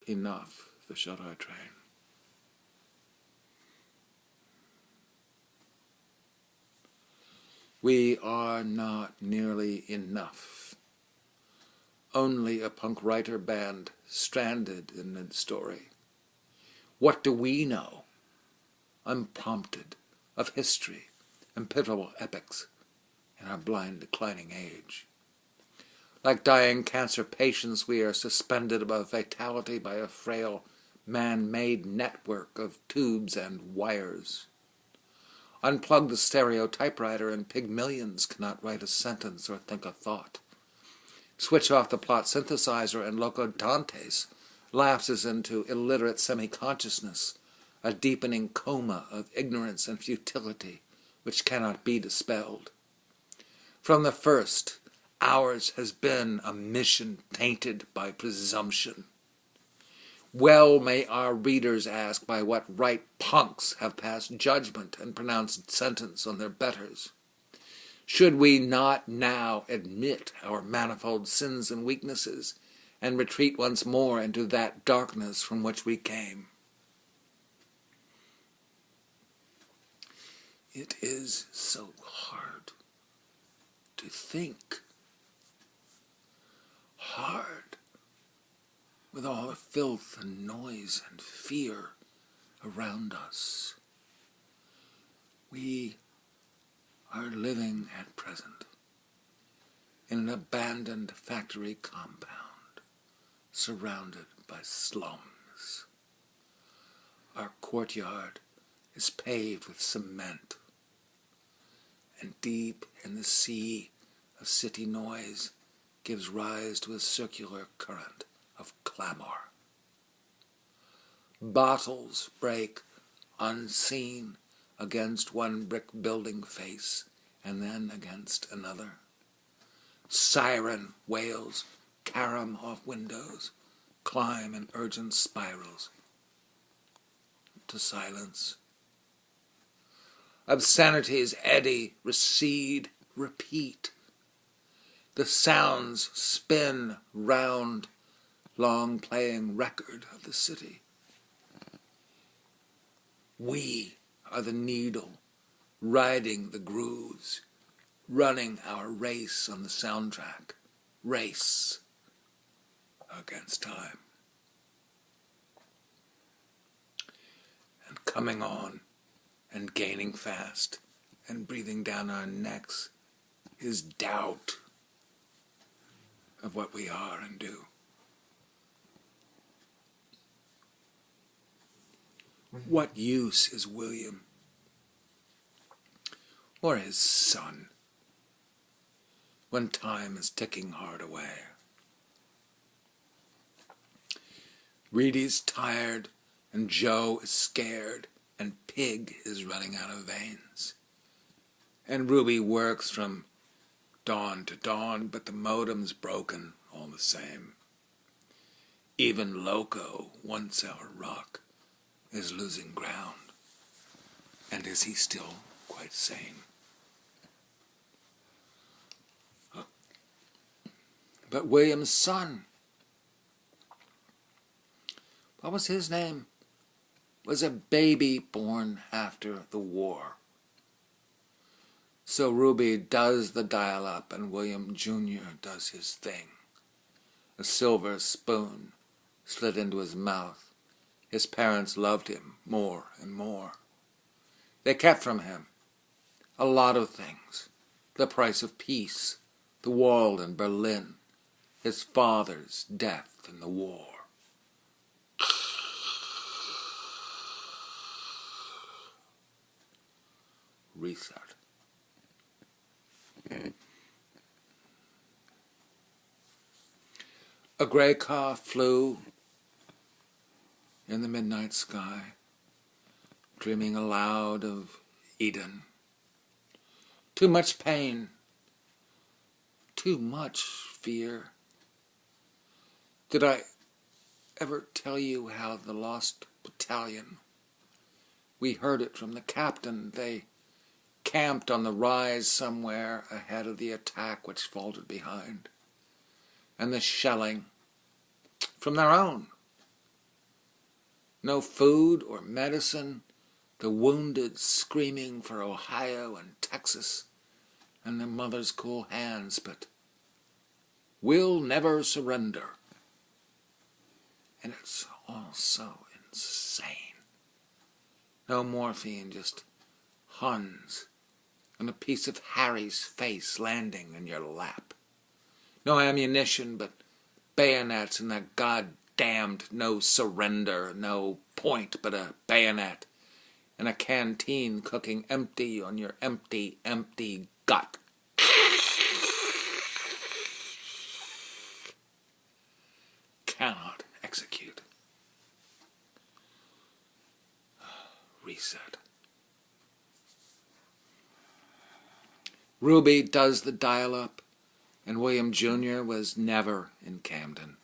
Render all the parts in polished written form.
enough, the Shuteye Train. We are not nearly enough. Only a punk writer band stranded in mid-story. What do we know, unprompted, of history and pivotal epics in our blind declining age? Like dying cancer patients, we are suspended above fatality by a frail, man-made network of tubes and wires. Unplug the stereo typewriter and Pygmalions cannot write a sentence or think a thought. Switch off the plot synthesizer and Loco Dantes lapses into illiterate semi-consciousness, a deepening coma of ignorance and futility which cannot be dispelled. From the first, ours has been a mission tainted by presumption. Well may our readers ask by what right punks have passed judgment and pronounced sentence on their betters. Should we not now admit our manifold sins and weaknesses and retreat once more into that darkness from which we came? It is so hard to think. Hard. With all the filth and noise and fear around us. We are living at present in an abandoned factory compound surrounded by slums. Our courtyard is paved with cement, and deep in the sea of city noise gives rise to a circular current of clamor. Bottles break unseen against one brick building face and then against another. Siren wails carom off windows, climb in urgent spirals to silence. Obscenities eddy, recede, repeat. The sounds spin round, long playing record of the city. We are the needle, riding the grooves, running our race on the soundtrack, race against time. And coming on and gaining fast and breathing down our necks is doubt of what we are and do. What use is William or his son when time is ticking hard away? Reedy's tired and Joe is scared and Pig is running out of veins. And Ruby works from dawn to dawn, but the modem's broken all the same. Even Loco, once our rock, is losing ground. And is he still quite sane? But William's son, what was his name? Was a baby born after the war. So Ruby does the dial-up and William Jr. does his thing. A silver spoon slid into his mouth. His parents loved him more and more. They kept from him a lot of things. The price of peace, the wall in Berlin, his father's death in the war. Reset. A gray car flew in the midnight sky, dreaming aloud of Eden. Too much pain, too much fear. Did I ever tell you how the lost battalion, we heard it from the captain, they camped on the rise somewhere ahead of the attack which faltered behind, and the shelling from their own No food or medicine, the wounded screaming for Ohio and Texas and their mother's cool hands, but we'll never surrender. And it's all so insane. No morphine, just Huns and a piece of Harry's face landing in your lap. No ammunition, but bayonets and that goddamned no surrender, no point but a bayonet, and a canteen cooking empty on your empty, empty gut. Cannot execute. Reset. Ruby does the dial-up, and William Jr. was never in Camden,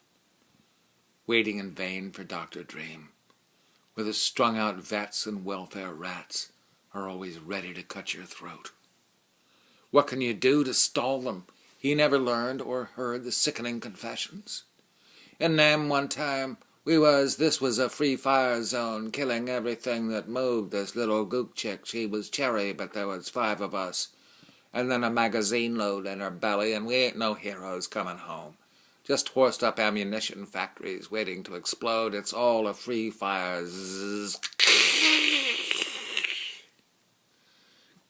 waiting in vain for Dr. Dream, where the strung-out vets and welfare rats are always ready to cut your throat. What can you do to stall them? He never learned or heard the sickening confessions. In Nam one time, this was a free fire zone, killing everything that moved. This little gook chick, she was cherry, but there was 5 of us. And then a magazine load in her belly, and we ain't no heroes coming home. Just horsed up ammunition factories waiting to explode. It's all a free fire. Zzz.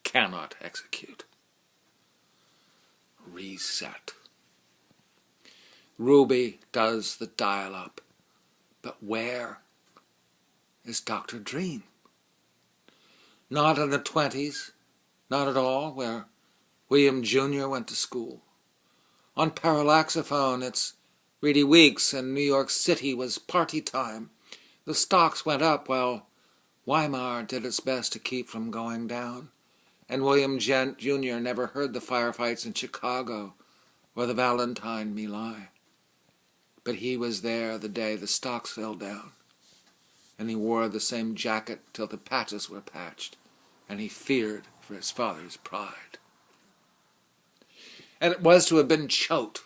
Cannot execute. Reset. Ruby does the dial-up. But where is Dr. Dream? Not in the 20s, not at all, where William Jr. went to school. On parallaxophone, it's Reedy Weeks, and New York City was party time. The stocks went up while Weimar did its best to keep from going down. And William Jr. never heard the firefights in Chicago or the Valentine My Lai. But he was there the day the stocks fell down, and he wore the same jacket till the patches were patched, and he feared for his father's pride. And it was to have been Choate.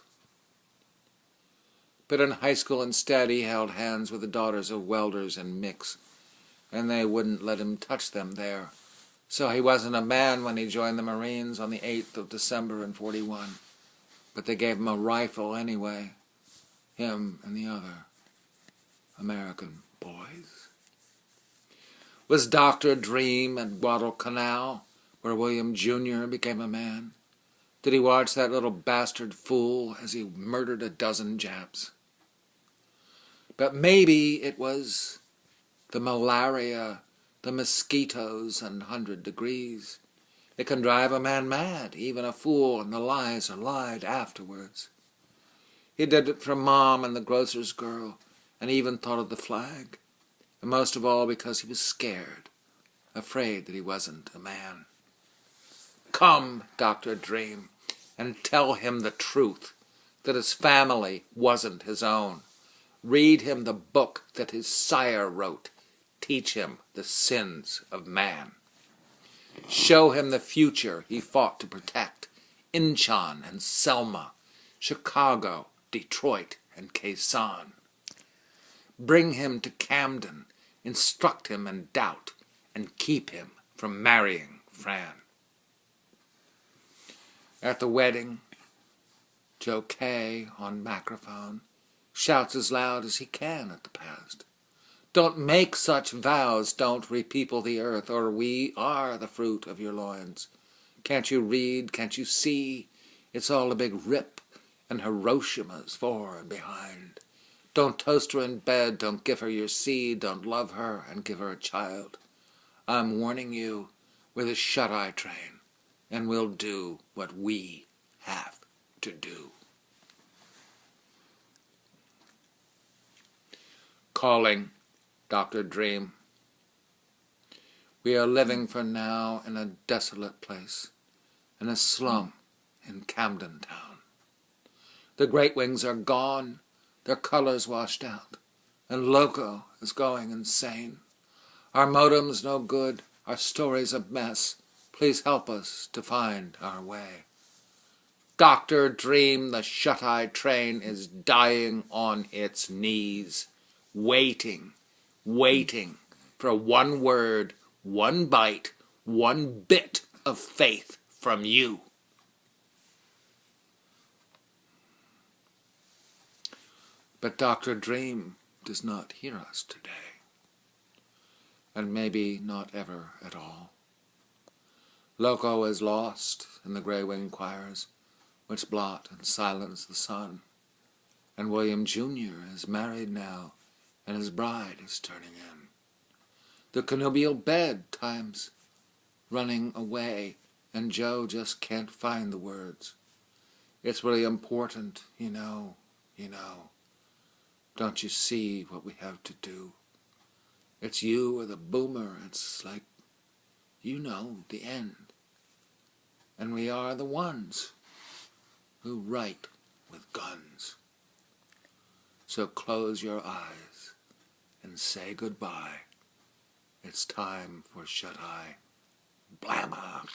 But in high school instead he held hands with the daughters of welders and Micks, and they wouldn't let him touch them there. So he wasn't a man when he joined the Marines on the 8th of December in 41. But they gave him a rifle anyway, him and the other American boys. Was Dr. Dream at Guadalcanal, where William Jr. became a man? Did he watch that little bastard fool as he murdered a dozen Japs? But maybe it was the malaria, the mosquitoes, and 100 degrees. It can drive a man mad, even a fool, and the lies are lied afterwards. He did it for Mom and the grocer's girl, and even thought of the flag, and most of all because he was scared, afraid that he wasn't a man. Come, Dr. Dream, and tell him the truth, that his family wasn't his own. Read him the book that his sire wrote. Teach him the sins of man. Show him the future he fought to protect. Incheon and Selma, Chicago, Detroit, and Quezon. Bring him to Camden, instruct him in doubt, and keep him from marrying Fran. At the wedding, Joe Kay, on microphone, shouts as loud as he can at the past. Don't make such vows, don't repeople the earth, or we are the fruit of your loins. Can't you read, can't you see? It's all a big rip, and Hiroshima's fore and behind. Don't toast her in bed, don't give her your seed, don't love her and give her a child. I'm warning you, we're the Shuteye Train, and we'll do what we have to do. Calling Dr. Dream. We are living for now in a desolate place, in a slum in Camden Town. The great wings are gone, their colors washed out, and Loco is going insane. Our modem's no good, our story's a mess. Please help us to find our way. Dr. Dream, the Shuteye Train is dying on its knees, waiting waiting for one word, one bite, one bit of faith from you. But Dr. Dream does not hear us today, and maybe not ever at all. Loco is lost in the grey-winged choirs which blot and silence the sun, and William Jr. is married now, and his bride is turning in. The connubial bed time's running away, and Joe just can't find the words. It's really important, you know. Don't you see what we have to do? It's you or the boomer. It's like, the end. And we are the ones who write with guns. So close your eyes and say goodbye. It's time for Shuteye. Blammer.